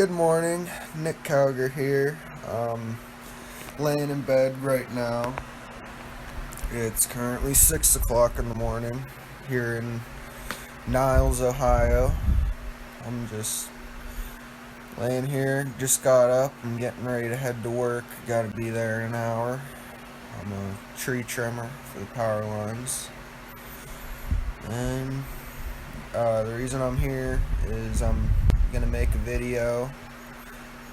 Good morning, Nick Cowger here. Laying in bed right now. It's currently 6 o'clock in the morning here in Niles, Ohio. I'm just laying here, just got up and getting ready to head to work. Gotta be there in an hour. I'm a tree trimmer for the power lines. And the reason I'm here is I'm gonna make a video,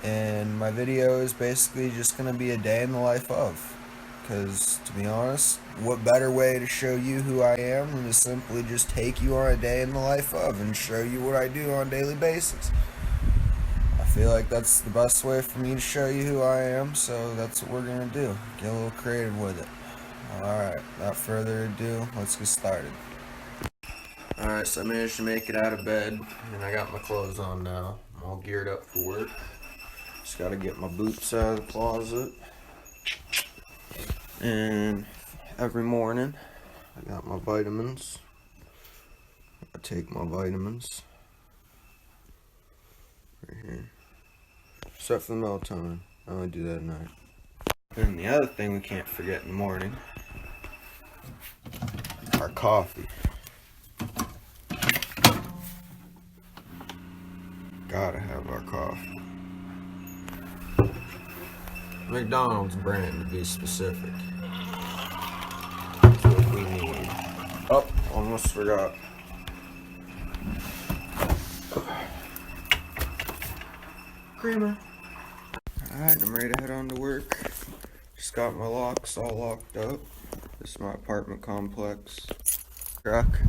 and my video is basically just gonna be a day in the life of, because to be honest, what better way to show you who I am than to simply just take you on a day in the life of and show you what I do on a daily basis. I feel like that's the best way for me to show you who I am, so that's what we're gonna do. Get a little creative with it. Alright, without further ado, let's get started. Alright, so I managed to make it out of bed, and I got my clothes on now. I'm all geared up for work. Just gotta get my boots out of the closet. And every morning, I got my vitamins. I take my vitamins. Right here. Except for the melatonin. I only do that at night. And the other thing we can't forget in the morning, our coffee. Gotta have our coffee. McDonald's brand, to be specific. That's what we need. Oh, almost forgot. Creamer. Alright, I'm ready to head on to work. Just got my locks all locked up. This is my apartment complex. Truck.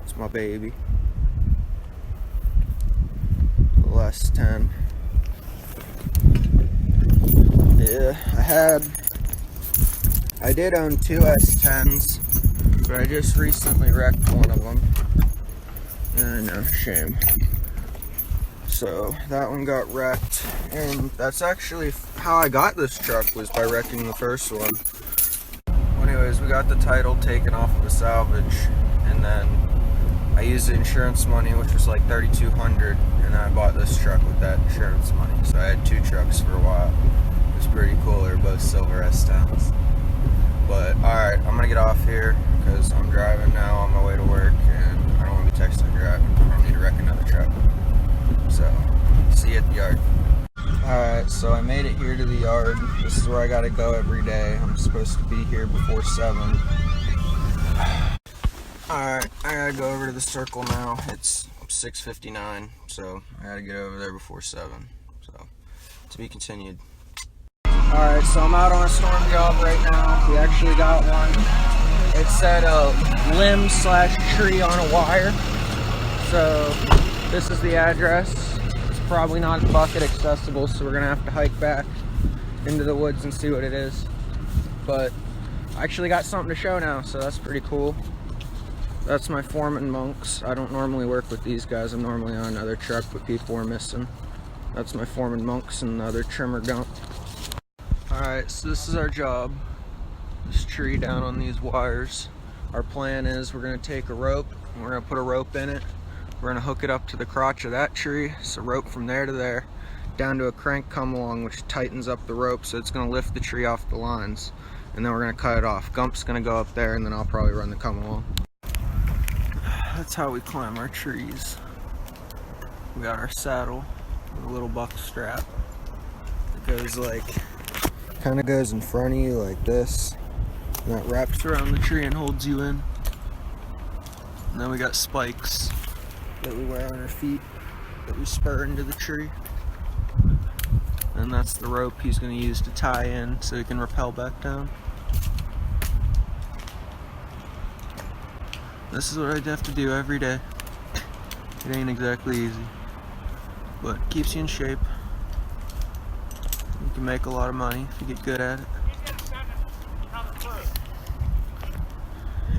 It's my baby. Less 10. Yeah, I did own two S10s, but I just recently wrecked one of them. I know, shame. So that one got wrecked, and that's actually how I got this truck, was by wrecking the first one. Well, anyways, we got the title taken off of the salvage, and then I used the insurance money, which was like $3,200, and I bought this truck with that insurance money. So I had two trucks for a while. It was pretty cool. They were both silver S10s. But alright, I'm gonna get off here because I'm driving now on my way to work, and I don't want to be texting driving. I don't need to wreck another truck. So, see you at the yard. Alright, so I made it here to the yard. This is where I gotta go every day. I'm supposed to be here before 7. Alright, I gotta go over to the circle now. It's 6:59, so I gotta get over there before 7. So, to be continued. Alright, so I'm out on a storm job right now. We actually got one. It said a limb/tree on a wire. So, this is the address. It's probably not bucket accessible, so we're gonna have to hike back into the woods and see what it is. But I actually got something to show now, so that's pretty cool. That's my foreman monks. I don't normally work with these guys. I'm normally on another truck, but people are missing. That's my foreman monks and the other trimmer gump. Alright, so this is our job. This tree down on these wires. Our plan is we're going to take a rope, and we're going to put a rope in it. We're going to hook it up to the crotch of that tree. It's a rope from there to there, down to a crank come along, which tightens up the rope, so it's going to lift the tree off the lines. And then we're going to cut it off. Gump's going to go up there, and then I'll probably run the come along. That's how we climb our trees. We got our saddle with a little buck strap. It goes like, kind of goes in front of you like this. And that wraps around the tree and holds you in. And then we got spikes that we wear on our feet that we spur into the tree. And that's the rope he's going to use to tie in so he can rappel back down. This is what I'd have to do every day. It ain't exactly easy, but it keeps you in shape. You can make a lot of money if you get good at it.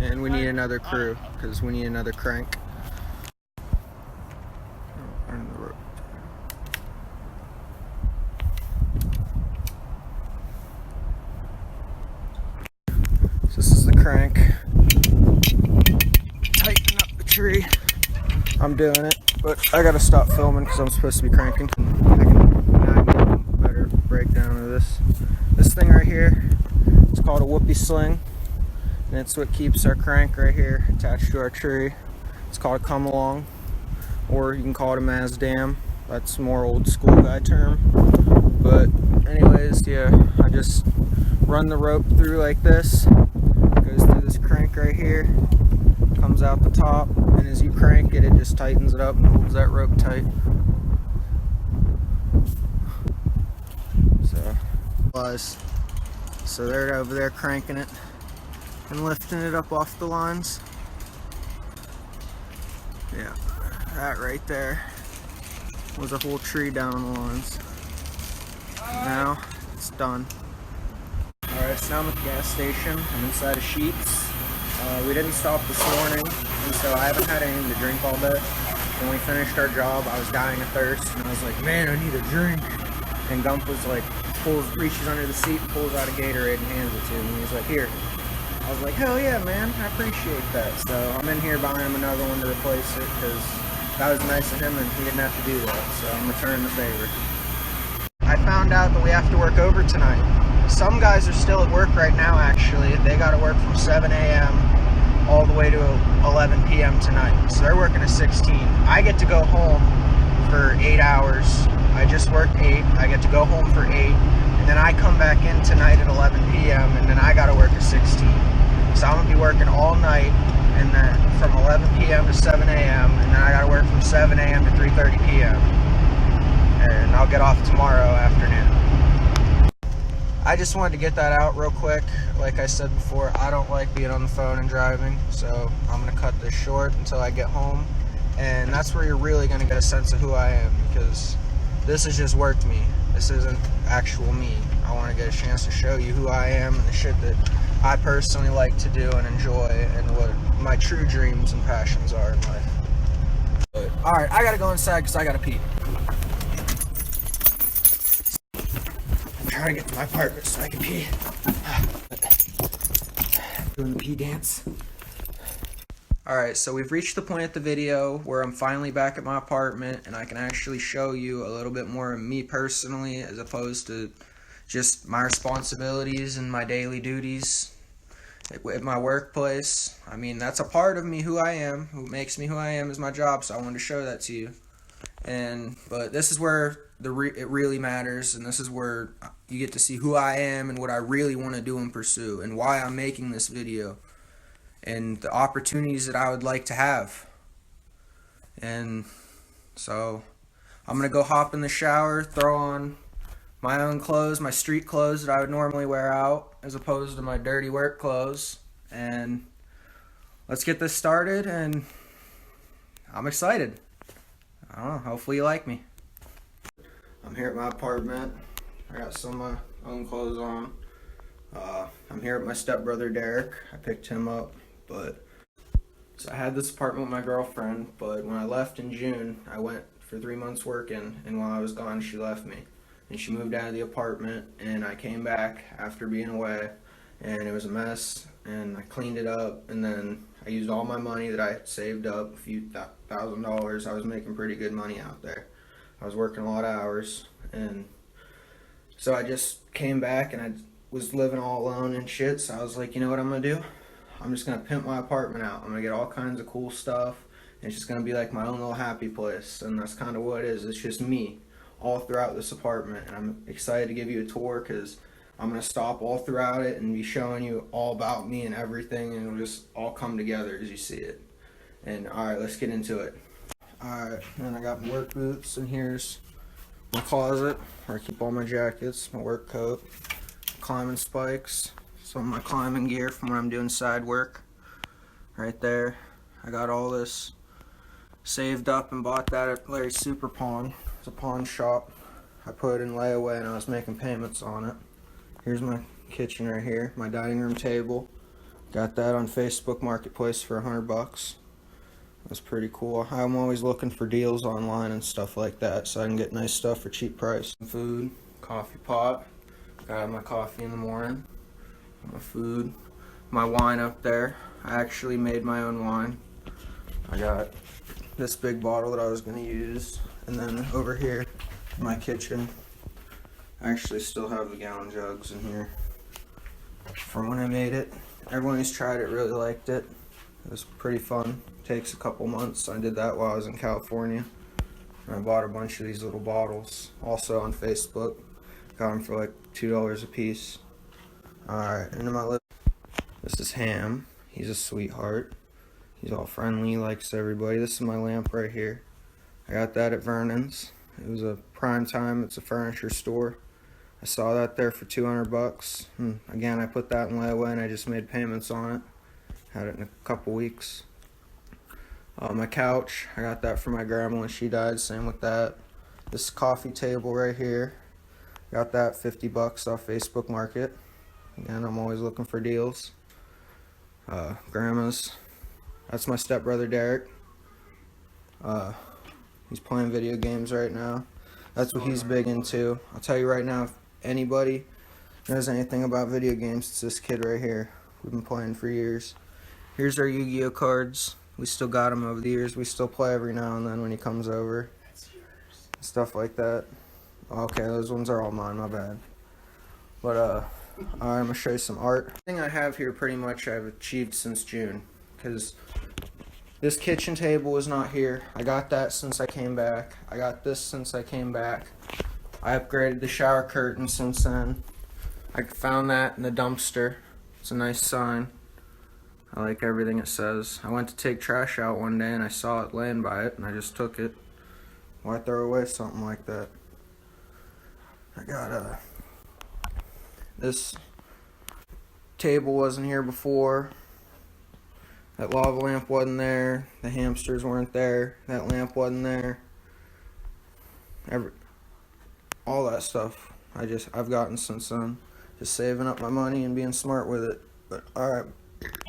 And we need another crew, because we need another crank. And the rope. So this is the crank. Tighten up the tree. I'm doing it, but I gotta stop filming because I'm supposed to be cranking. I can get a better breakdown of this. This thing right here, it's called a whoopee sling, and it's what keeps our crank right here attached to our tree. It's called a come along, or you can call it a Mazdam. That's a more old school guy term. But anyways, yeah, I just run the rope through like this. Goes through this crank right here, comes out the top, and as you crank it, it just tightens it up and holds that rope tight. So they're over there cranking it and lifting it up off the lines. Yeah, that right there was a whole tree down the lines. Now it's done. Alright, so now I'm at the gas station. I'm inside of Sheets. We didn't stop this morning, and so I haven't had anything to drink all day. When we finished our job, I was dying of thirst, and I was like, man, I need a drink. And Gump was like, reaches under the seat, pulls out a Gatorade and hands it to me. He's like, here. I was like, hell yeah, man, I appreciate that. So I'm in here buying him another one to replace it, because that was nice of him and he didn't have to do that. So I'm returning the favor. I found out that we have to work over tonight. Some guys are still at work right now, actually. They got to work from 7 a.m. all the way to 11 p.m. tonight. So they're working at 16. I get to go home for 8 hours. I just worked 8. I get to go home for 8. And then I come back in tonight at 11 p.m. and then I got to work at 16. So I'm going to be working all night, and then from 11 p.m. to 7 a.m. and then I got to work from 7 a.m. to 3:30 p.m. and I'll get off tomorrow afternoon. I just wanted to get that out real quick. Like I said before, I don't like being on the phone and driving, so I'm going to cut this short until I get home. And that's where you're really going to get a sense of who I am, because this is just work me. This isn't actual me. I want to get a chance to show you who I am and the shit that I personally like to do and enjoy, and what my true dreams and passions are in life. But, alright, I gotta go inside because I gotta pee. I'm trying to get to my apartment so I can pee. Doing the pee dance. Alright, so we've reached the point of the video where I'm finally back at my apartment and I can actually show you a little bit more of me personally, as opposed to just my responsibilities and my daily duties at my workplace. I mean, that's a part of me, who I am, who makes me who I am is my job, so I wanted to show that to you. But this is where it really matters, and this is where you get to see who I am and what I really want to do and pursue, and why I'm making this video, and the opportunities that I would like to have. And so I'm gonna go hop in the shower, throw on my own clothes, my street clothes that I would normally wear out, as opposed to my dirty work clothes, and let's get this started. And I'm excited. I don't know, hopefully you like me. I'm here at my apartment. I got some of my own clothes on. I'm here with my stepbrother Derek. I picked him up. So I had this apartment with my girlfriend, but when I left in June, I went for 3 months working, and while I was gone, she left me. And she moved out of the apartment, and I came back after being away, and it was a mess, and I cleaned it up, and then I used all my money that I had saved up, a few $1,000. I was making pretty good money out there. I was working a lot of hours, and so I just came back, and I was living all alone and shit, so I was like, you know what I'm gonna do? I'm just gonna pimp my apartment out. I'm gonna get all kinds of cool stuff, and it's just gonna be like my own little happy place, and that's kind of what it is. It's just me all throughout this apartment, and I'm excited to give you a tour, because I'm gonna stop all throughout it and be showing you all about me and everything, and it'll just all come together as you see it. And alright, let's get into it. Alright, and I got my work boots, and here's my closet where I keep all my jackets, my work coat, climbing spikes, some of my climbing gear from when I'm doing side work. Right there, I got all this saved up and bought that at Larry's Super Pawn. It's a pawn shop. I put it in layaway and I was making payments on it. Here's my kitchen right here, my dining room table. Got that on Facebook Marketplace for $100. That's pretty cool. I'm always looking for deals online and stuff like that, so I can get nice stuff for cheap price. Food, coffee pot. Got my coffee in the morning. My food, my wine up there. I actually made my own wine. I got this big bottle that I was going to use. And then over here in my kitchen, I actually still have the gallon jugs in here from when I made it. Everyone who's tried it really liked it. It was pretty fun. Takes a couple months. I did that while I was in California. And I bought a bunch of these little bottles also on Facebook. Got them for like $2 a piece. Alright, into my list. This is Ham. He's a sweetheart. He's all friendly, likes everybody. This is my lamp right here. I got that at Vernon's. It was a prime time. It's a furniture store. I saw that there for 200 bucks. Again, I put that in layaway and I just made payments on it. Had it in a couple weeks. My couch, I got that from my grandma when she died. Same with that. This coffee table right here. Got that 50 bucks off Facebook Market. Again, I'm always looking for deals. Grandma's. That's my stepbrother Derek. He's playing video games right now. That's what he's big into. I'll tell you right now, if anybody knows anything about video games, it's this kid right here. We've been playing for years. Here's our Yu-Gi-Oh cards. We still got him over the years. We still play every now and then when he comes over. That's yours. Stuff like that. Okay, those ones are all mine, my bad. But, I'm going to show you some art. Everything I have here pretty much I've achieved since June. Because this kitchen table was not here. I got that since I came back. I got this since I came back. I upgraded the shower curtain since then. I found that in the dumpster. It's a nice sign. I like everything it says. I went to take trash out one day and I saw it laying by it and I just took it. Why throw away something like that? I got this table wasn't here before. That lava lamp wasn't there. The hamsters weren't there. That lamp wasn't there. All that stuff I've gotten since then. Just saving up my money and being smart with it. But alright,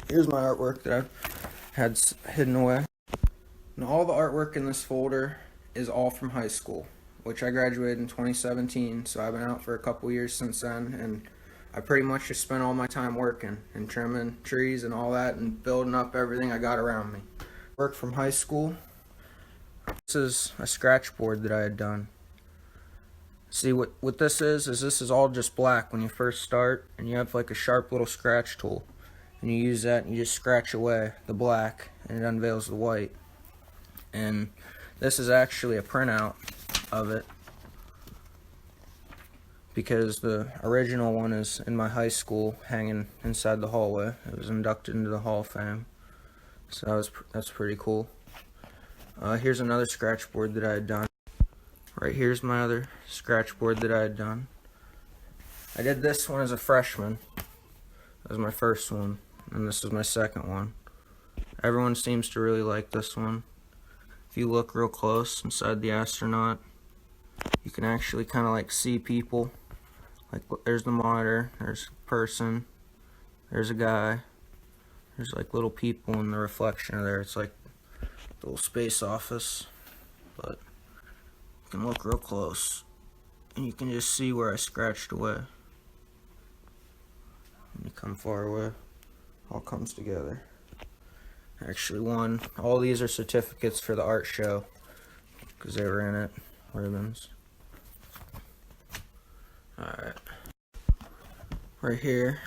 here's my artwork that I've had hidden away. And all the artwork in this folder is all from high school, which I graduated in 2017, so I've been out for a couple years since then, and I pretty much just spent all my time working and trimming trees and all that and building up everything I got around me. Work from high school. This is a scratch board that I had done. See, what this is this is all just black when you first start, and you have like a sharp little scratch tool. And you use that and you just scratch away the black, and it unveils the white. And this is actually a printout of it, because the original one is in my high school hanging inside the hallway. It was inducted into the Hall of Fame. So that's pretty cool. Here's another scratch board that I had done. Right here's my other scratch board that I had done. I did this one as a freshman. That was my first one, and this is my second one. Everyone seems to really like this one. If you look real close inside the astronaut, you can actually kind of like see people. Like, there's the monitor, there's a person, there's a guy, there's like little people in the reflection of there. It's like the little space office, but you can look real close and you can just see where I scratched away. When you come far away, all comes together. I actually won. All these are certificates for the art show because they were in it. Ribbons. Alright. Right here.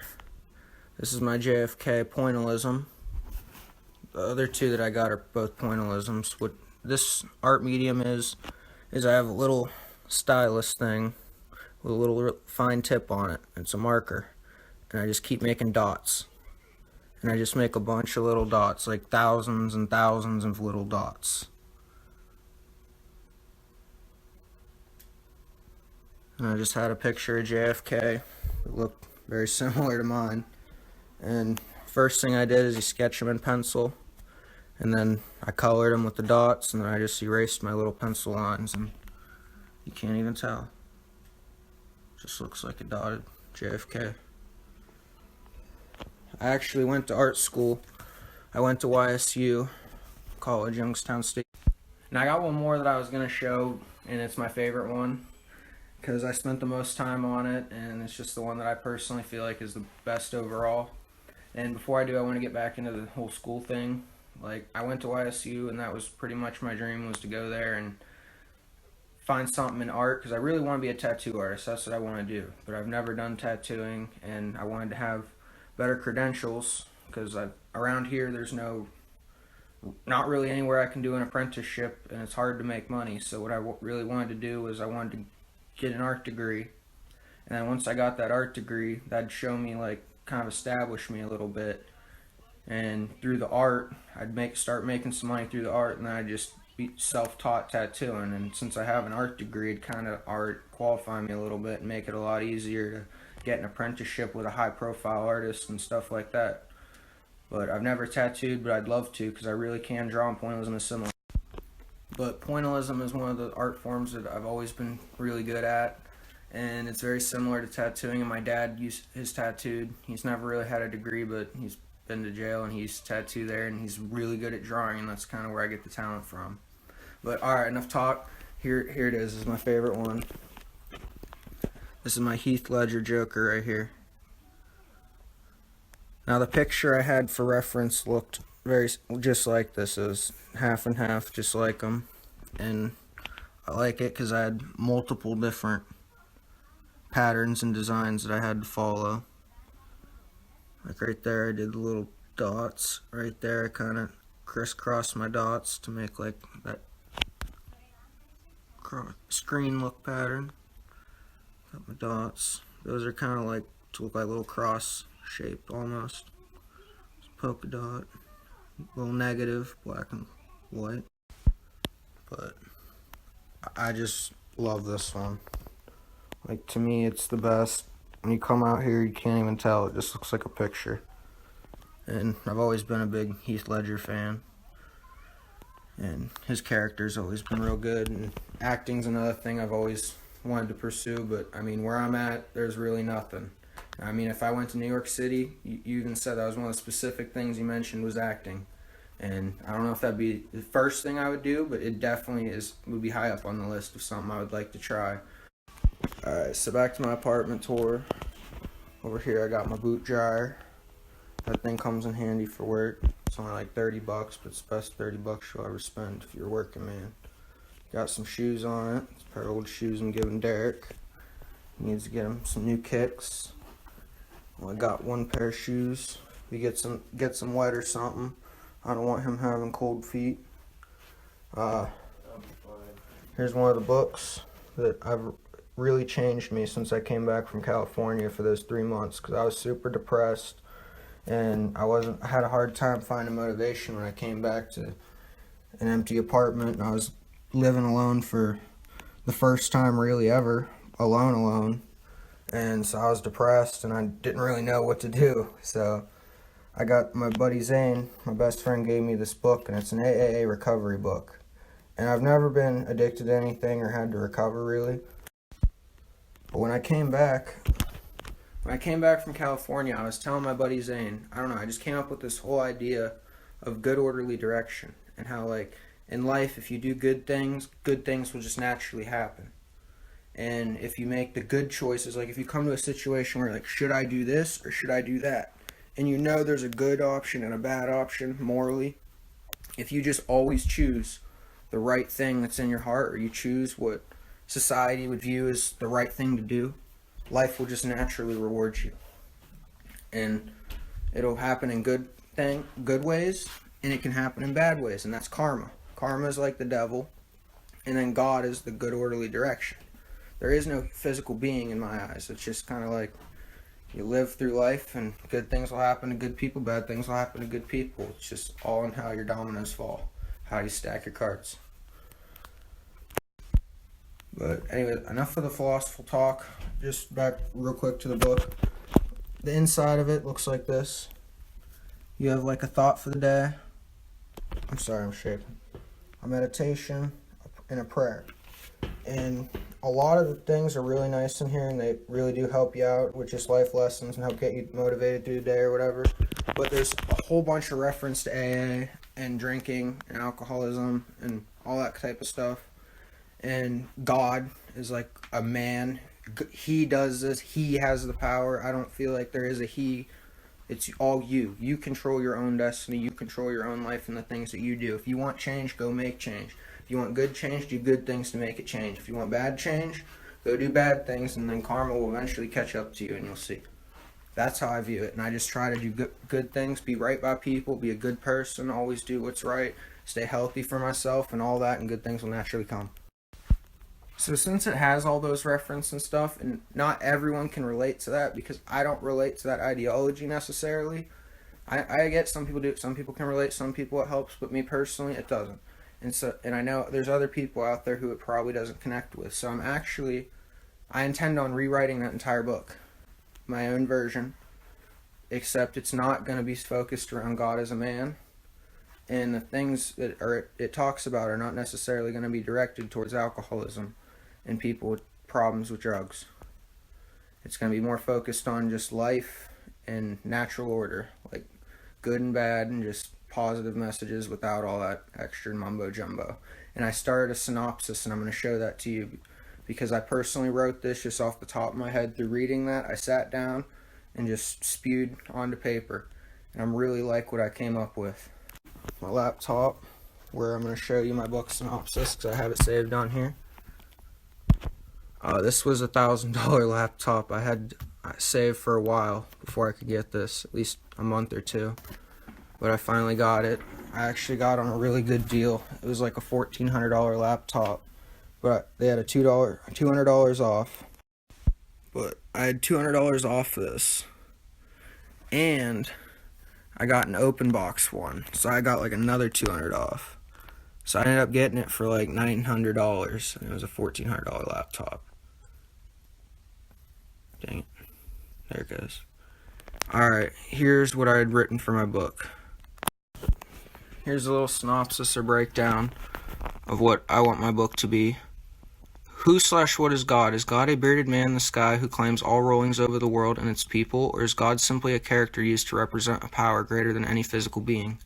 This is my JFK pointillism. The other two that I got are both pointillisms. What this art medium is I have a little stylus thing with a little fine tip on it. It's a marker. And I just keep making dots. And I just make a bunch of little dots, like thousands and thousands of little dots. And I just had a picture of JFK that looked very similar to mine. And first thing I did is I sketched him in pencil. And then I colored him with the dots, and then I just erased my little pencil lines, and you can't even tell. It just looks like a dotted JFK. I actually went to art school. I went to YSU College, Youngstown State. And I got one more that I was going to show, and it's my favorite one because I spent the most time on it, and it's just the one that I personally feel like is the best overall. And before I do, I want to get back into the whole school thing. Like, I went to YSU, and that was pretty much my dream, was to go there and find something in art, because I really want to be a tattoo artist. That's what I want to do. But I've never done tattooing, and I wanted to have better credentials, because around here there's not really anywhere I can do an apprenticeship, and it's hard to make money. So what I really wanted to do was I wanted to get an art degree, and then once I got that art degree, that'd show me, like, kind of establish me a little bit. And through the art, start making some money through the art, and then I'd just be self-taught tattooing. And since I have an art degree, it'd kind of art qualify me a little bit and make it a lot easier to get an apprenticeship with a high-profile artist and stuff like that. But I've never tattooed, but I'd love to, because I really can draw, and pointillism is similar. But pointillism is one of the art forms that I've always been really good at, and it's very similar to tattooing. And my dad is tattooed. He's never really had a degree, but he's been to jail, and he's tattooed there, and he's really good at drawing, and that's kind of where I get the talent from. But alright, enough talk. Here it is. This is my favorite one. This is my Heath Ledger Joker right here. Now, the picture I had for reference looked just like this. It was half and half, just like them. And I like it because I had multiple different patterns and designs that I had to follow. Like right there, I did the little dots. Right there, I kind of crisscrossed my dots to make like that screen look pattern. Got my dots. Those are kind of like to look like little cross shaped almost. Polka dot, little negative, black and white. But I just love this one. Like, to me, it's the best. When you come out here, you can't even tell. It just looks like a picture. And I've always been a big Heath Ledger fan, and his character's always been real good. And acting's another thing I've always wanted to pursue, but I mean, where I'm at, there's really nothing. I mean, if I went to New York City, you even said that was one of the specific things you mentioned was acting. And I don't know if that'd be the first thing I would do, but it definitely would be high up on the list of something I would like to try. Alright, so back to my apartment tour. Over here I got my boot dryer. That thing comes in handy for work. It's only like $30, but it's the best $30 you'll ever spend if you're a working man. Got some shoes on it. It's a pair of old shoes I'm giving Derek. He needs to get him some new kicks. Well, I got one pair of shoes. If he gets some wet or something, I don't want him having cold feet. Here's one of the books that I've really changed me since I came back from California for those 3 months, because I was super depressed, and I had a hard time finding motivation when I came back to an empty apartment, and I was living alone for the first time really ever, alone. And so I was depressed, and I didn't really know what to do. So I got my buddy Zane, my best friend, gave me this book, and it's an AAA recovery book. And I've never been addicted to anything or had to recover really. But when I came back from California, I was telling my buddy Zane, I don't know, I just came up with this whole idea of good orderly direction, and how, like, in life, if you do good things will just naturally happen. And if you make the good choices, like if you come to a situation where, like, should I do this or should I do that? And you know there's a good option and a bad option morally. If you just always choose the right thing that's in your heart, or you choose what society would view as the right thing to do, life will just naturally reward you. And it'll happen in good ways, and it can happen in bad ways, and that's karma. Karma is like the devil, and then God is the good orderly direction. There is no physical being in my eyes. It's just kind of like you live through life, and good things will happen to good people, bad things will happen to good people. It's just all in how your dominoes fall, how you stack your cards. But anyway, enough of the philosophical talk. Just back real quick to the book. The inside of it looks like this. You have like a thought for the day. I'm sorry, I'm shaking. A meditation and a prayer. And a lot of the things are really nice in here, and they really do help you out with just life lessons and help get you motivated through the day or whatever. But there's a whole bunch of reference to AA and drinking and alcoholism and all that type of stuff. And God is like a man. He does this. He has the power. I don't feel like there is a he It's all you. You control your own destiny. You control your own life and the things that you do. If you want change, go make change. If you want good change, do good things to make it change. If you want bad change, go do bad things, and then karma will eventually catch up to you, and you'll see. That's how I view it, and I just try to do good things, be right by people, be a good person, always do what's right, stay healthy for myself, and all that, and good things will naturally come. So since it has all those references and stuff, and not everyone can relate to that, because I don't relate to that ideology necessarily. I get some people do, some people can relate, some people it helps, but me personally, it doesn't. And I know there's other people out there who it probably doesn't connect with. So I intend on rewriting that entire book, my own version, except it's not going to be focused around God as a man, and the things that it talks about are not necessarily going to be directed towards alcoholism and people with problems with drugs. It's going to be more focused on just life and natural order, like good and bad, and just positive messages without all that extra mumbo jumbo. And I started a synopsis, and I'm going to show that to you because I personally wrote this just off the top of my head through reading that. I sat down and just spewed onto paper, and I'm really like what I came up with. My laptop, where I'm going to show you my book synopsis because I have it saved on here. This was $1,000 laptop. I had saved for a while before I could get this, at least a month or two. But I finally got it. I actually got on a really good deal. It was like a $1,400 laptop, but they had a $200 off. But I had $200 off this, and I got an open box one, so I got like another $200 off. So I ended up getting it for like $900, and it was a $1,400 laptop. Dang it. There it goes. Alright, here's what I had written for my book. Here's a little synopsis or breakdown of what I want my book to be. Who/what is God? Is God a bearded man in the sky who claims all rulings over the world and its people, or is God simply a character used to represent a power greater than any physical being?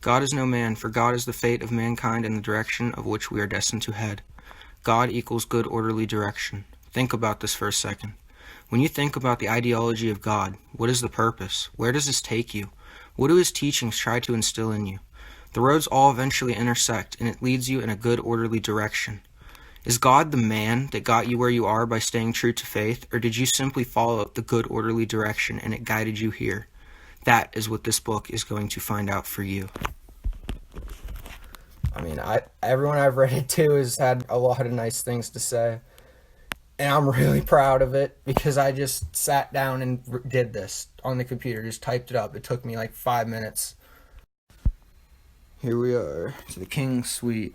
God is no man, for God is the fate of mankind and the direction of which we are destined to head. God equals good orderly direction. Think about this for a second. When you think about the ideology of God, what is the purpose? Where does this take you? What do his teachings try to instill in you? The roads all eventually intersect, and it leads you in a good orderly direction. Is God the man that got you where you are by staying true to faith, or did you simply follow the good orderly direction and it guided you here? That is what this book is going to find out for you. I mean, everyone I've read it to has had a lot of nice things to say. And I'm really proud of it because I just sat down and did this on the computer, just typed it up. It took me like 5 minutes. Here we are, to the King's Suite.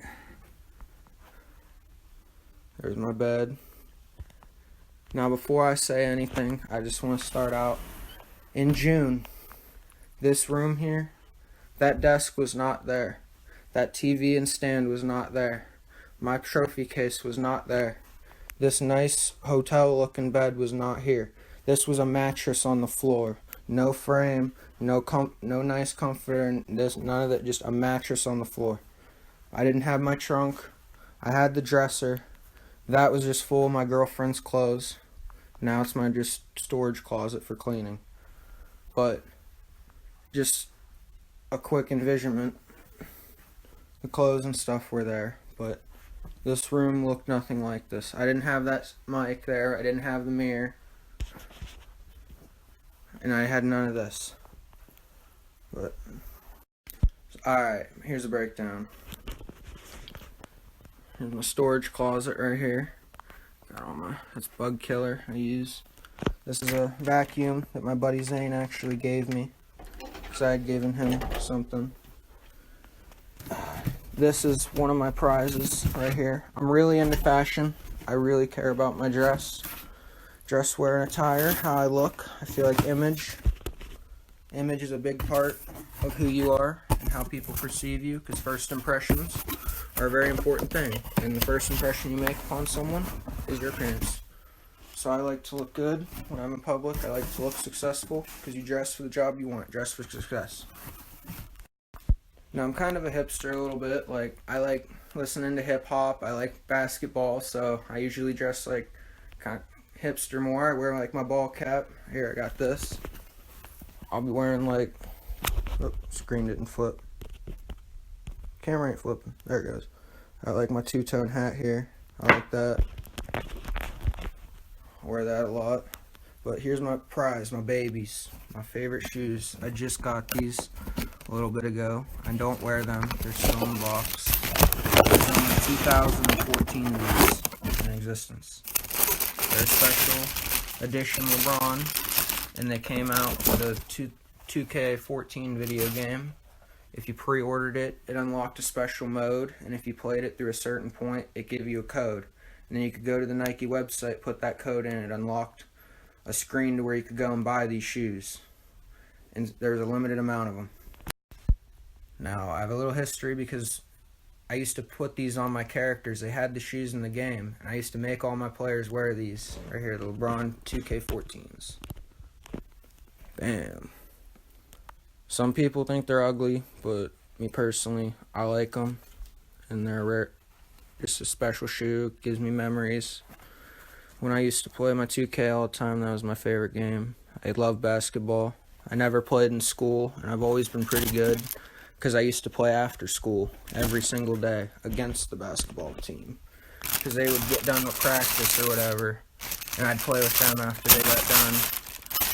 There's my bed. Now, before I say anything, I just want to start out. In June, this room here, that desk was not there. That TV and stand was not there. My trophy case was not there. This nice hotel-looking bed was not here. This was a mattress on the floor. No frame, no nice comforter, none of that, just a mattress on the floor. I didn't have my trunk. I had the dresser. That was just full of my girlfriend's clothes. Now it's my just storage closet for cleaning. But just a quick envisionment. The clothes and stuff were there, but this room looked nothing like this. I didn't have that mic there. I didn't have the mirror. And I had none of this. But alright, here's a breakdown. Here's my storage closet right here. Got all my, that's bug killer I use. This is a vacuum that my buddy Zane actually gave me, because I had given him something. This is one of my prizes right here. I'm really into fashion. I really care about my dress wear and attire, how I look. I feel like image is a big part of who you are and how people perceive you, because first impressions are a very important thing, and the first impression you make upon someone is your appearance. So I like to look good when I'm in public. I like to look successful, because you dress for the job you want, dress for success. Now, I'm kind of a hipster a little bit. Like, I like listening to hip-hop. I like basketball, so I usually dress like kind of hipster more. I wear like my ball cap. Here, I got this. I'll be wearing like, oh, screen didn't flip. Camera ain't flipping. There it goes. I like my two-tone hat here. I like that. I wear that a lot. But here's my prize, my babies, my favorite shoes. I just got these a little bit ago. I don't wear them. They're still in the box. There's only 2014 of these in existence. They're a special edition LeBron, and they came out with a 2K14 video game. If you pre-ordered it, it unlocked a special mode, and if you played it through a certain point, it gave you a code. And then you could go to the Nike website, put that code in, it unlocked a screen to where you could go and buy these shoes. And there's a limited amount of them. Now, I have a little history because I used to put these on my characters. They had the shoes in the game, and I used to make all my players wear these. Right here, the LeBron 2K14s. Bam. Some people think they're ugly, but me personally, I like them. And they're rare. Just a special shoe. Gives me memories. When I used to play my 2K all the time, that was my favorite game. I love basketball. I never played in school, and I've always been pretty good because I used to play after school every single day against the basketball team. Because they would get done with practice or whatever, and I'd play with them after they got done.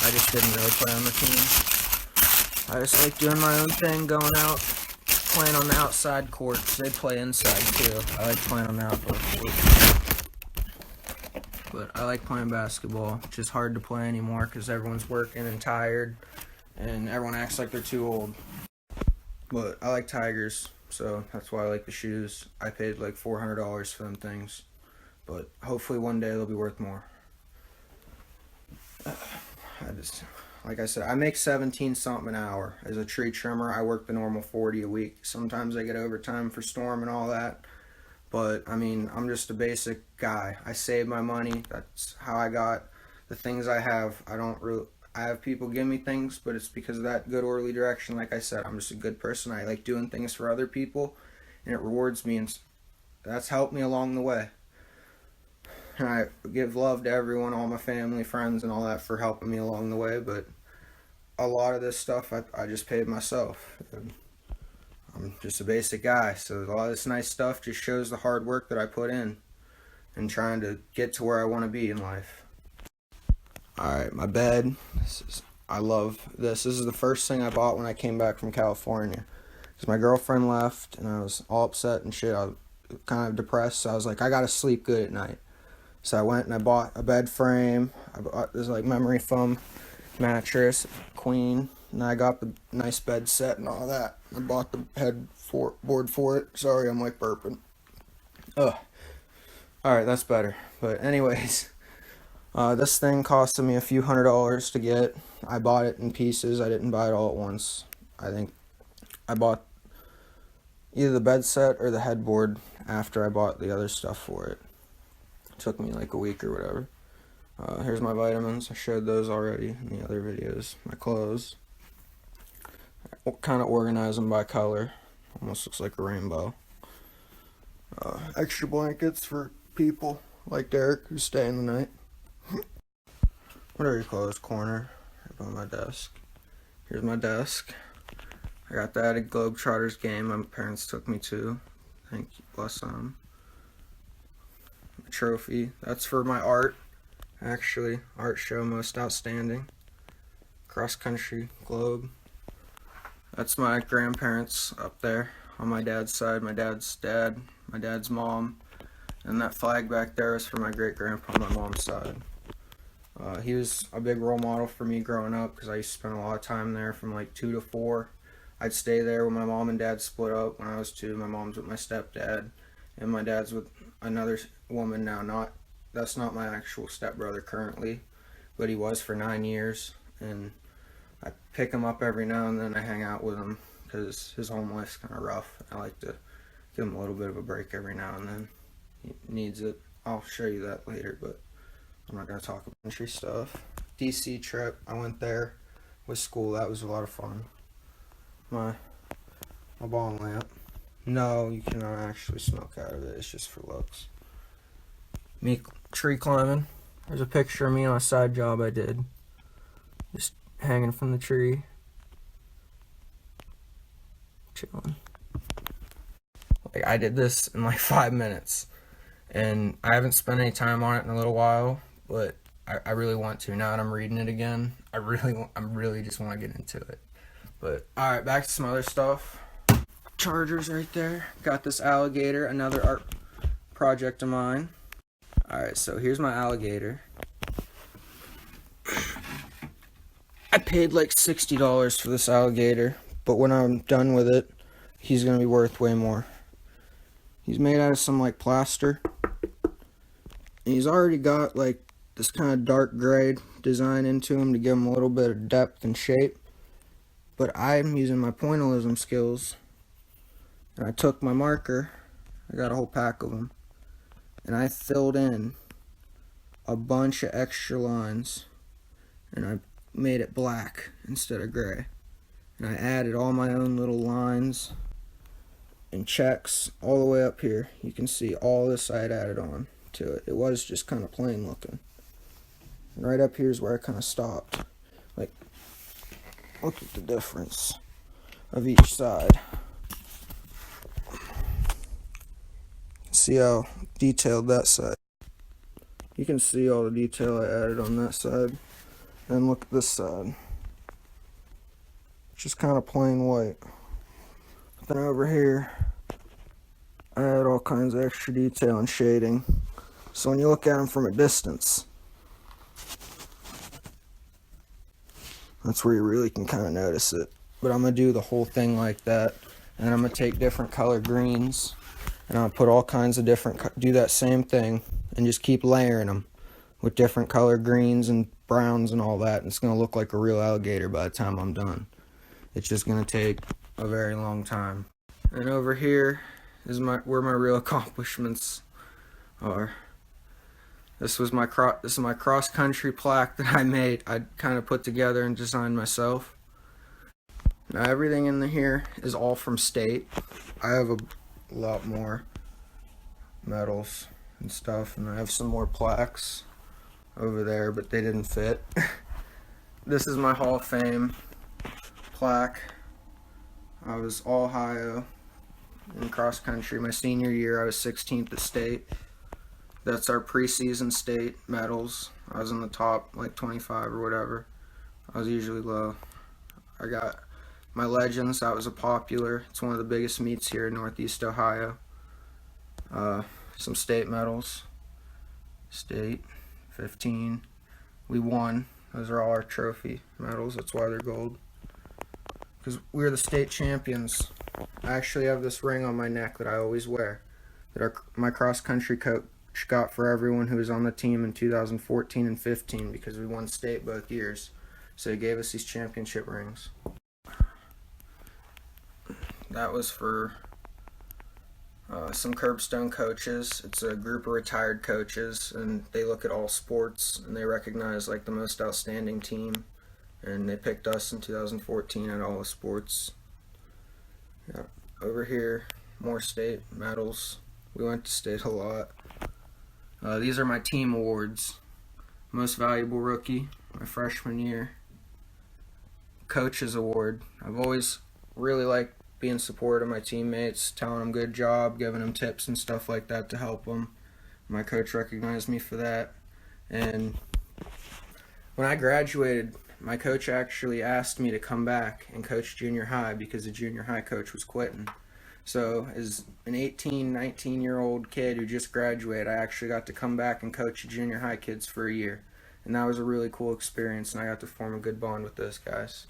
I just didn't really play on the team. I just like doing my own thing, going out, playing on the outside courts. They'd play inside too. I like playing on the outdoor courts. But I like playing basketball. It's just hard to play anymore because everyone's working and tired, and everyone acts like they're too old. But I like Tigers, so that's why I like the shoes. I paid like $400 for them things, but hopefully one day they'll be worth more. Like I said, I make 17 something an hour as a tree trimmer. I work the normal 40 a week. Sometimes I get overtime for storm and all that. But, I mean, I'm just a basic guy. I save my money. That's how I got the things I have. I have people give me things, but it's because of that good orderly direction. Like I said, I'm just a good person. I like doing things for other people, and it rewards me, and that's helped me along the way. And I give love to everyone, all my family, friends, and all that for helping me along the way, but a lot of this stuff I just paid myself. I'm just a basic guy, so a lot of this nice stuff just shows the hard work that I put in and trying to get to where I want to be in life. Alright, my bed. I love this. This is the first thing I bought when I came back from California. Because my girlfriend left, and I was all upset and shit. I was kind of depressed, so I was like, I gotta sleep good at night. So I went and I bought a bed frame. I bought this like memory foam mattress, queen. And I got the nice bed set and all that. I bought the headboard for it. Sorry, I'm like burping. Ugh. Alright, that's better. But anyways, this thing costed me a few $100s to get. I bought it in pieces. I didn't buy it all at once. I think I bought either the bed set or the headboard after I bought the other stuff for it. It took me like a week or whatever. Here's my vitamins. I showed those already in the other videos. My clothes. I kind of organize them by color. Almost looks like a rainbow. Extra blankets for people like Derek who stay in the night. Whatever you call this corner up on my desk. Here's my desk. I got that at Globetrotters game my parents took me to. Thank you, bless them. My trophy. That's for my art. Actually, art show most outstanding. Cross country globe. That's my grandparents up there on my dad's side. My dad's dad, my dad's mom, and that flag back there is for my great grandpa on my mom's side. He was a big role model for me growing up because I used to spend a lot of time there from like 2 to 4. I'd stay there when my mom and dad split up when I was 2. My mom's with my stepdad, and my dad's with another woman now. That's not my actual stepbrother currently, but he was for 9 years, and I pick him up every now and then. I hang out with him because his home life's kind of rough. I like to give him a little bit of a break every now and then. He needs it. I'll show you that later, but I'm not going to talk about country stuff. DC trip, I went there with school. That was a lot of fun. My ball lamp. No, you cannot actually smoke out of it. It's just for looks. Me tree climbing. There's a picture of me on a side job I did. Just hanging from the tree, chilling. Like, I did this in like 5 minutes, and I haven't spent any time on it in a little while, but I really want to. Now that I'm reading it again, I really just want to get into it. But alright, back to some other stuff. Chargers right there. Got this alligator, another art project of mine. Alright, so here's my alligator. I paid like $60 for this alligator, but when I'm done with it, he's gonna be worth way more. He's made out of some like plaster, and he's already got like this kind of dark gray design into him to give him a little bit of depth and shape. But I'm using my pointillism skills, and I took my marker, I got a whole pack of them, and I filled in a bunch of extra lines, and I made it black instead of gray. And I added all my own little lines and checks all the way up here. You can see all this I had added on to it. It was just kind of plain looking. And right up here is where I kind of stopped. Like, look at the difference of each side. See how detailed that side. You can see all the detail I added on that side. And look at this side. It's just kind of plain white. But then over here, I add all kinds of extra detail and shading. So when you look at them from a distance, that's where you really can kind of notice it. But I'm going to do the whole thing like that. And I'm going to take different color greens, and I'll put all kinds of different, do that same thing, and just keep layering them with different color greens and browns and all that. And it's going to look like a real alligator by the time I'm done. It's just going to take a very long time. And over here is where my real accomplishments are. This is my cross country plaque that I made. I kind of put together and designed myself. Now everything in here is all from state. I have a lot more medals and stuff, and I have some more plaques over there, but they didn't fit. This is my Hall of Fame plaque. I was all Ohio in cross country. My senior year, I was 16th at state. That's our preseason state medals. I was in the top like 25 or whatever. I was usually low. I got my Legends. That was a popular. It's one of the biggest meets here in Northeast Ohio. Some state medals. State 15. We won. Those are all our trophy medals. That's why they're gold. Because we're the state champions. I actually have this ring on my neck that I always wear, that my cross-country coach got for everyone who was on the team in 2014 and 15, because we won state both years. So he gave us these championship rings. That was for some Curbstone coaches. It's a group of retired coaches, and they look at all sports, and they recognize like the most outstanding team. And they picked us in 2014 at all the sports. Yeah. Over here, more state medals. We went to state a lot. These are my team awards. Most Valuable Rookie, my freshman year. Coach's Award. I've always really liked being supportive of my teammates, telling them good job, giving them tips and stuff like that to help them. My coach recognized me for that. And when I graduated, my coach actually asked me to come back and coach junior high because the junior high coach was quitting. So as an 18, 19-year-old kid who just graduated, I actually got to come back and coach junior high kids for a year. And that was a really cool experience, and I got to form a good bond with those guys.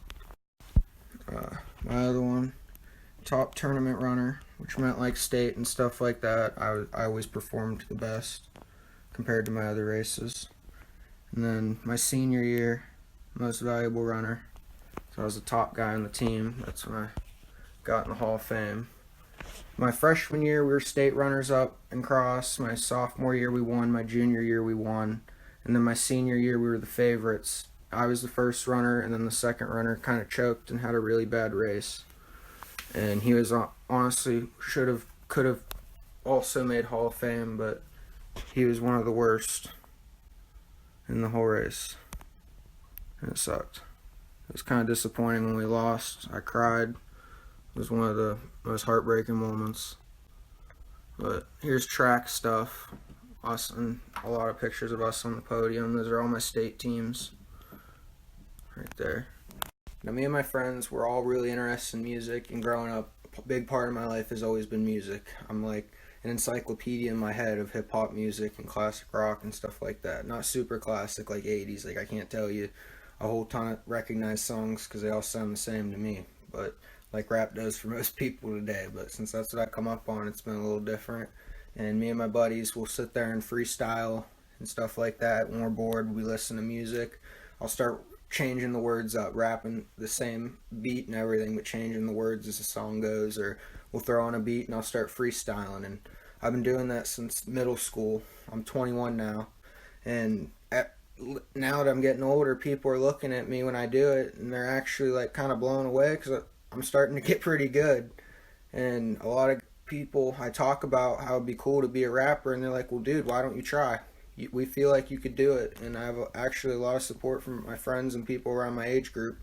My other one, top tournament runner, which meant like state and stuff like that. I always performed the best compared to my other races. And then my senior year, most valuable runner. So I was the top guy on the team. That's when I got in the Hall of Fame. My freshman year, we were state runners-up in cross. My sophomore year, we won. My junior year, we won. And then my senior year, we were the favorites. I was the first runner, and then the second runner kind of choked and had a really bad race. And he was honestly could have also made Hall of Fame, but he was one of the worst in the whole race. And it sucked. It was kind of disappointing when we lost. I cried. It was one of the most heartbreaking moments. But here's track stuff. Us and a lot of pictures of us on the podium. Those are all my state teams. Right there. Now, me and my friends, we're all really interested in music, and growing up, a big part of my life has always been music. I'm like an encyclopedia in my head of hip-hop music and classic rock and stuff like that. Not super classic like 80s, like I can't tell you a whole ton of recognized songs because they all sound the same to me, but like rap does for most people today. But since that's what I come up on, it's been a little different. And me and my buddies will sit there and freestyle and stuff like that. When we're bored, we listen to music. I'll start changing the words up, rapping the same beat and everything, but changing the words as the song goes, or we'll throw on a beat and I'll start freestyling. And I've been doing that since middle school. I'm 21 now, and now that I'm getting older, people are looking at me when I do it, and they're actually like kind of blown away because I'm starting to get pretty good. And a lot of people, I talk about how it'd be cool to be a rapper, and they're like, well, dude, why don't you try? We feel like you could do it. And I have actually a lot of support from my friends and people around my age group.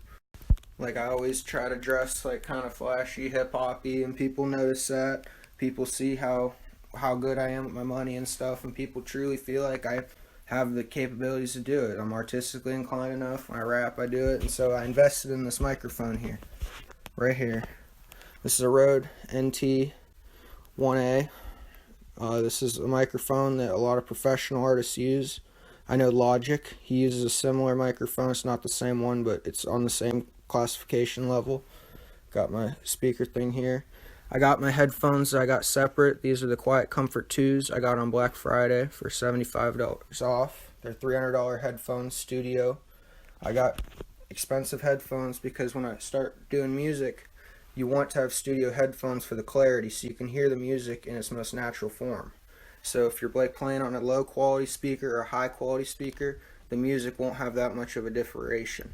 Like, I always try to dress like kind of flashy, hip-hoppy, and people notice that. People see how good I am with my money and stuff, and people truly feel like I have the capabilities to do it. I'm artistically inclined enough. When I rap, I do it. And so I invested in this microphone here, right here. This is a Rode NT 1A. This is a microphone that a lot of professional artists use. I know Logic, he uses a similar microphone. It's not the same one, but it's on the same classification level. Got my speaker thing here. I got my headphones that I got separate. These are the Quiet Comfort 2s I got on Black Friday for $75 off. They're $300 headphones, studio. I got expensive headphones because when I start doing music, you want to have studio headphones for the clarity so you can hear the music in its most natural form. So if you're like playing on a low quality speaker or a high quality speaker, the music won't have that much of a differentiation.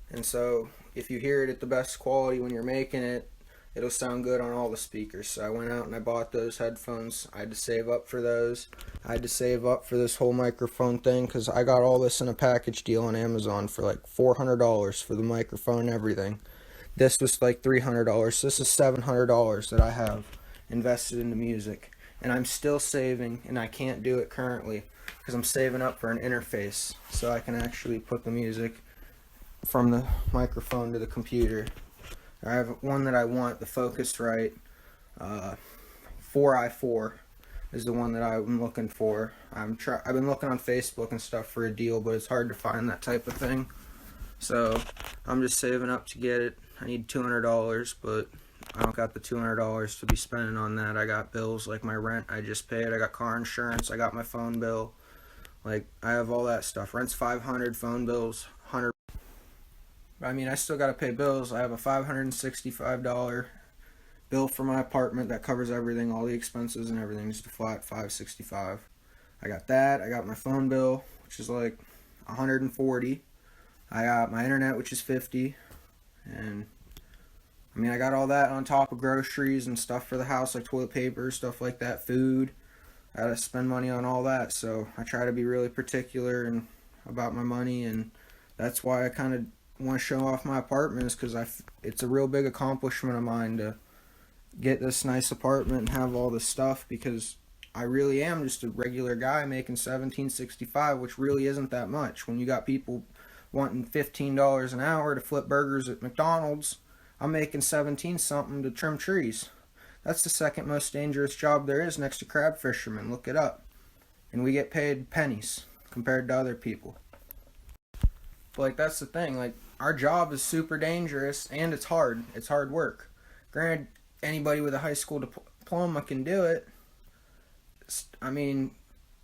And so if you hear it at the best quality when you're making it, it'll sound good on all the speakers. So I went out and I bought those headphones. I had to save up for those. I had to save up for this whole microphone thing because I got all this in a package deal on Amazon for like $400 for the microphone and everything. This was like $300. So this is $700 that I have invested into music. And I'm still saving, and I can't do it currently because I'm saving up for an interface so I can actually put the music from the microphone to the computer. I have one that I want, the Focusrite 4i4 is the one that I'm looking for. I've been looking on Facebook and stuff for a deal, but it's hard to find that type of thing. So I'm just saving up to get it. I need $200, but I don't got the $200 to be spending on that. I got bills like my rent I just paid. I got car insurance. I got my phone bill. Like, I have all that stuff. Rent's $500, phone bills $100. I mean, I still got to pay bills. I have a $565 bill for my apartment that covers everything, all the expenses and everything. It's a flat $565. I got that. I got my phone bill, which is like $140. I got my internet, which is $50. And I mean, I got all that on top of groceries and stuff for the house, like toilet paper, stuff like that, food. I gotta spend money on all that, so I try to be really particular and about my money, and that's why I kind of want to show off my apartment, is because it's a real big accomplishment of mine to get this nice apartment and have all this stuff, because I really am just a regular guy making $17.65, which really isn't that much. When you got people wanting $15 an hour to flip burgers at McDonald's, I'm making 17 something to trim trees. That's the second most dangerous job there is next to crab fishermen. Look it up. And we get paid pennies compared to other people. But like, that's the thing, like, our job is super dangerous and it's hard. It's hard work. Granted, anybody with a high school diploma can do it. I mean,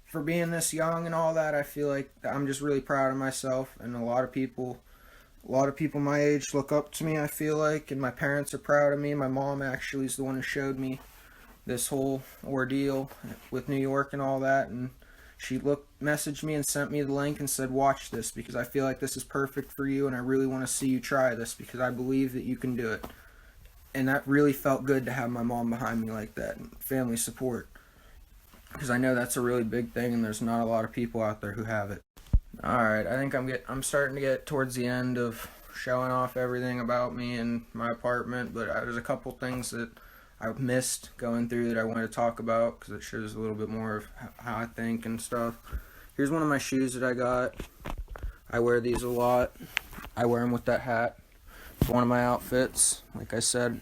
for being this young and all that, I feel like I'm just really proud of myself, and a lot of people my age look up to me, I feel like, and my parents are proud of me. My mom actually is the one who showed me this whole ordeal with New York and all that, and she messaged me and sent me the link and said, watch this, because I feel like this is perfect for you, and I really want to see you try this, because I believe that you can do it. And that really felt good to have my mom behind me like that, and family support, because I know that's a really big thing, and there's not a lot of people out there who have it. Alright, I think I'm starting to get towards the end of showing off everything about me and my apartment, but there's a couple things that I missed going through that I wanted to talk about because it shows a little bit more of how I think and stuff. Here's one of my shoes that I got. I wear these a lot. I wear them with that hat. It's one of my outfits. Like I said,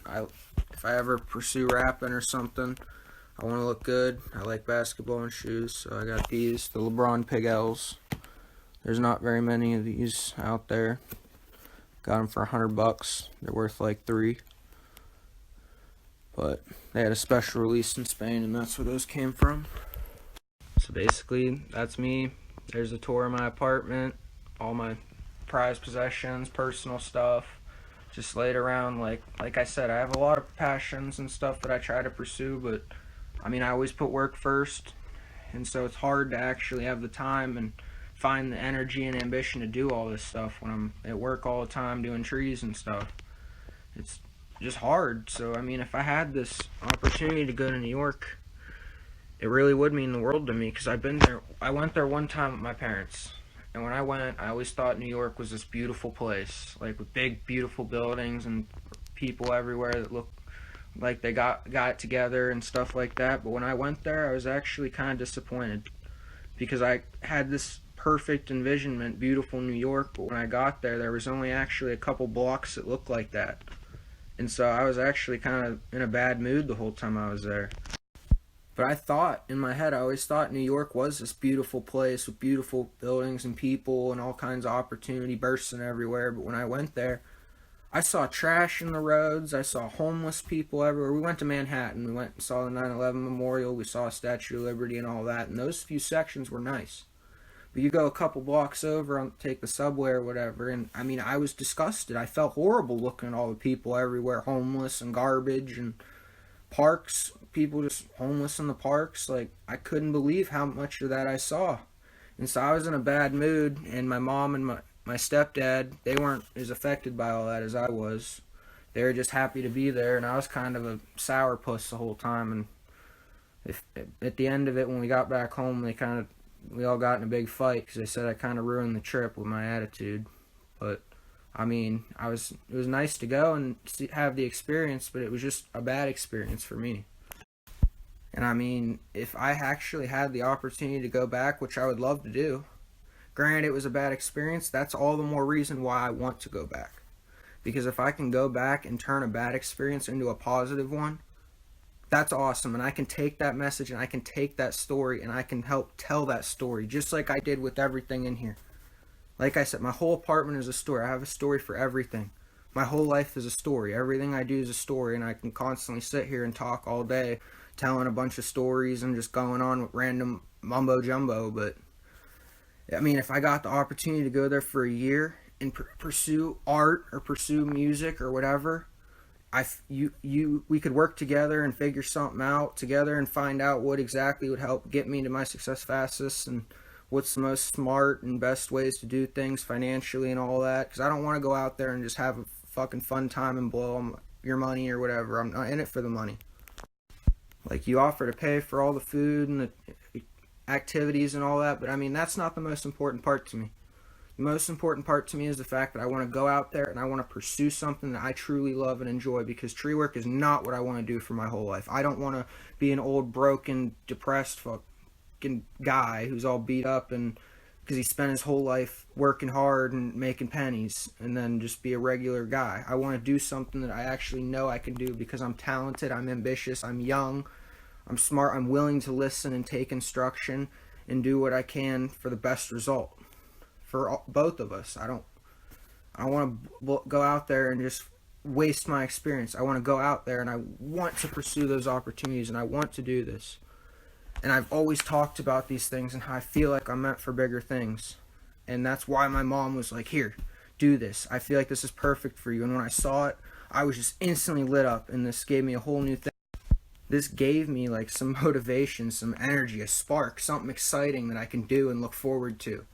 if I ever pursue rapping or something, I want to look good. I like basketball and shoes, so I got these, the LeBron Pig L's. There's not very many of these out there. Got them for $100. They're worth like $3. But they had a special release in Spain, and that's where those came from. So basically, that's me. There's a tour of my apartment, all my prized possessions, personal stuff, just laid around. Like I said, I have a lot of passions and stuff that I try to pursue, but I mean, I always put work first, and so it's hard to actually have the time and find the energy and ambition to do all this stuff when I'm at work all the time doing trees and stuff. It's just hard. So I mean, if I had this opportunity to go to New York, it really would mean the world to me because I've been there. I went there one time with my parents, and when I went, I always thought New York was this beautiful place, like with big, beautiful buildings and people everywhere that look like they got it together and stuff like that. But when I went there, I was actually kind of disappointed because I had this perfect envisionment, beautiful New York, but when I got there, there was only actually a couple blocks that looked like that. And so I was actually kind of in a bad mood the whole time I was there. But I thought, in my head, I always thought New York was this beautiful place with beautiful buildings and people and all kinds of opportunity bursting everywhere. But when I went there, I saw trash in the roads. I saw homeless people everywhere. We went to Manhattan. We went and saw the 9/11 Memorial. We saw Statue of Liberty and all that. And those few sections were nice. But you go a couple blocks over and take the subway or whatever, and I mean, I was disgusted. I felt horrible looking at all the people everywhere, homeless and garbage and parks, people just homeless in the parks. Like, I couldn't believe how much of that I saw. And so I was in a bad mood, and my mom and my stepdad, they weren't as affected by all that as I was. They were just happy to be there, and I was kind of a sourpuss the whole time. And at the end of it, when we got back home, we all got in a big fight because they said I kind of ruined the trip with my attitude. But I mean, it was nice to go and have the experience, but it was just a bad experience for me. And I mean, if I actually had the opportunity to go back, which I would love to do, granted it was a bad experience, that's all the more reason why I want to go back. Because if I can go back and turn a bad experience into a positive one, that's awesome. And I can take that message and I can take that story and I can help tell that story just like I did with everything in here. Like I said, my whole apartment is a story. I have a story for everything. My whole life is a story. Everything I do is a story, and I can constantly sit here and talk all day telling a bunch of stories and just going on with random mumbo jumbo. But I mean, if I got the opportunity to go there for a year and pursue art or pursue music or whatever, we could work together and figure something out together and find out what exactly would help get me to my success fastest and what's the most smart and best ways to do things financially and all that. Because I don't want to go out there and just have a fucking fun time and blow your money or whatever. I'm not in it for the money. Like, you offer to pay for all the food and the activities and all that, but I mean, that's not the most important part to me. The most important part to me is the fact that I want to go out there and I want to pursue something that I truly love and enjoy, because tree work is not what I want to do for my whole life. I don't want to be an old, broken, depressed fucking guy who's all beat up and because he spent his whole life working hard and making pennies and then just be a regular guy. I want to do something that I actually know I can do because I'm talented, I'm ambitious, I'm young, I'm smart, I'm willing to listen and take instruction and do what I can for the best result. For both of us. I don't want to go out there and just waste my experience. I want to go out there and I want to pursue those opportunities and I want to do this. And I've always talked about these things and how I feel like I'm meant for bigger things. And that's why my mom was like, here, do this. I feel like this is perfect for you. And when I saw it, I was just instantly lit up, and this gave me a whole new thing. This gave me like some motivation, some energy, a spark, something exciting that I can do and look forward to.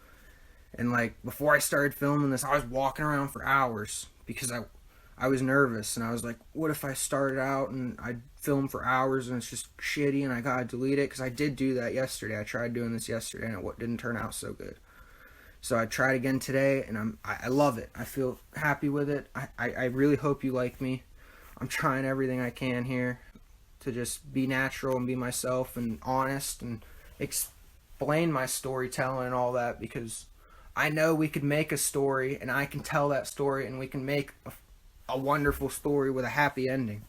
And like, before I started filming this, I was walking around for hours because I was nervous, and I was like, what if I started out and I filmed for hours and it's just shitty and I gotta delete it? Because I did do that yesterday. I tried doing this yesterday and it didn't turn out so good. So I tried again today, and I love it. I feel happy with it. I really hope you like me. I'm trying everything I can here to just be natural and be myself and honest and explain my storytelling and all that, because I know we could make a story, and I can tell that story, and we can make a wonderful story with a happy ending.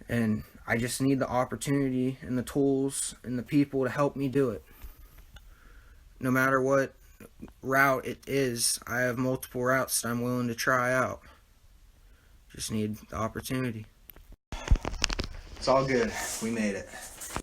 And I just need the opportunity and the tools and the people to help me do it. No matter what route it is, I have multiple routes that I'm willing to try out. Just need the opportunity. It's all good. We made it.